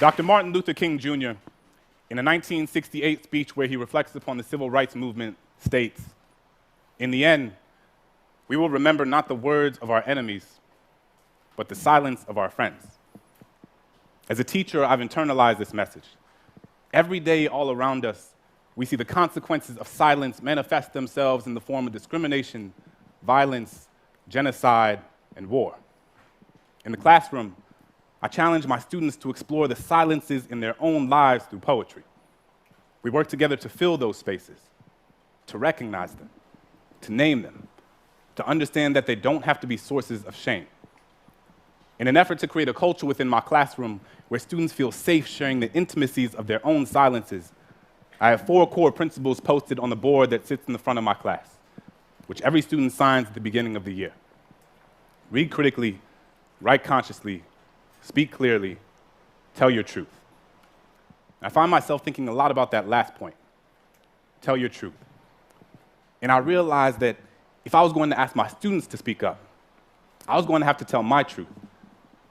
Dr. Martin Luther King Jr., in a 1968 speech where he reflects upon the civil rights movement, states, "In the end, we will remember not the words of our enemies, but the silence of our friends." As a teacher, I've internalized this message. Every day, all around us, we see the consequences of silence manifest themselves in the form of discrimination, violence, genocide, and war. In the classroom, I challenge my students to explore the silences in their own lives through poetry. We work together to fill those spaces, to recognize them, to name them, to understand that they don't have to be sources of shame. In an effort to create a culture within my classroom where students feel safe sharing the intimacies of their own silences, I have 4 core principles posted on the board that sits in the front of my class, which every student signs at the beginning of the year. Read critically, write consciously, speak clearly, tell your truth. I find myself thinking a lot about that last point, tell your truth. And I realized that if I was going to ask my students to speak up, I was going to have to tell my truth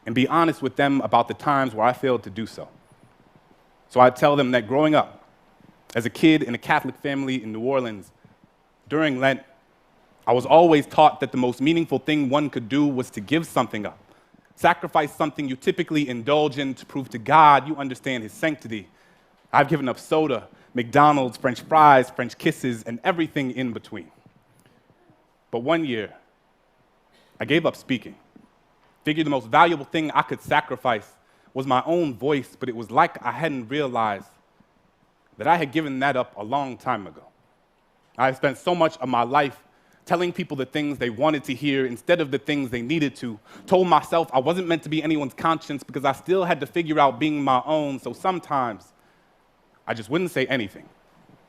and be honest with them about the times where I failed to do so. So I'd tell them that growing up, as a kid in a Catholic family in New Orleans, during Lent, I was always taught that the most meaningful thing one could do was to give something up. Sacrifice something you typically indulge in to prove to God you understand His sanctity. I've given up soda, McDonald's, French fries, French kisses, and everything in between. But one year, I gave up speaking. Figured the most valuable thing I could sacrifice was my own voice, but it was like I hadn't realized that I had given that up a long time ago. I had spent so much of my life telling people the things they wanted to hear instead of the things they needed to. Told myself I wasn't meant to be anyone's conscience because I still had to figure out being my own, so sometimes I just wouldn't say anything,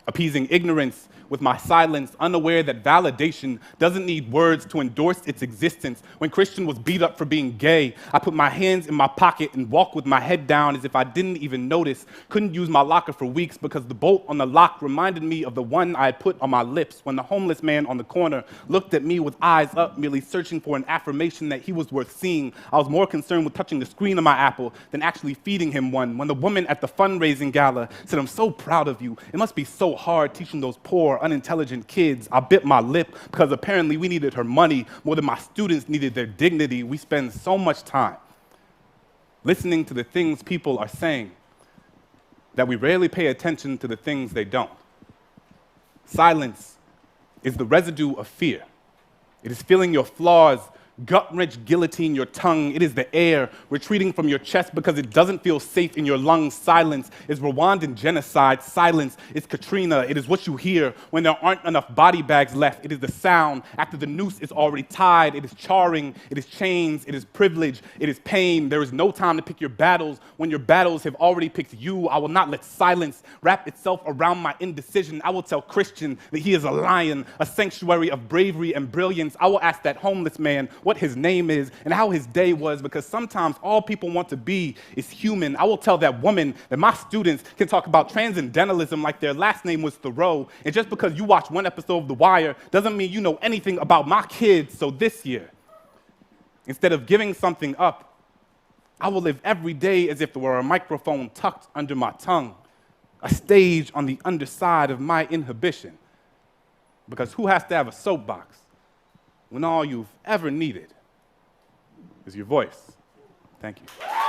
appeasing ignorance with my silence, unaware that validation doesn't need words to endorse its existence. When Christian was beat up for being gay, I put my hands in my pocket and walked with my head down as if I didn't even notice. Couldn't use my locker for weeks because the bolt on the lock reminded me of the one I had put on my lips when the homeless man on the corner looked at me with eyes up, merely searching for an affirmation that he was worth seeing. I was more concerned with touching the screen of my Apple than actually feeding him one. When the woman at the fundraising gala said, "I'm so proud of you. It must be so hard teaching those poor, unintelligent kids," I bit my lip because apparently we needed her money more than my students needed their dignity. We spend so much time listening to the things people are saying that we rarely pay attention to the things they don't. Silence is the residue of fear. It is feeling your flaws gut-wrench guillotine your tongue. It is the air retreating from your chest because it doesn't feel safe in your lungs. Silence is Rwandan genocide. Silence is Katrina. It is what you hear when there aren't enough body bags left. It is the sound after the noose is already tied. It is charring. It is chains. It is privilege. It is pain. There is no time to pick your battles when your battles have already picked you. I will not let silence wrap itself around my indecision. I will tell Christian that he is a lion, a sanctuary of bravery and brilliance. I will ask that homeless man what his name is and how his day was, because sometimes all people want to be is human. I will tell that woman that my students can talk about transcendentalism like their last name was Thoreau, and just because you watch one episode of The Wire doesn't mean you know anything about my kids. So this year, instead of giving something up, I will live every day as if there were a microphone tucked under my tongue, a stage on the underside of my inhibition. Because who has to have a soapbox when all you've ever needed is your voice? Thank you.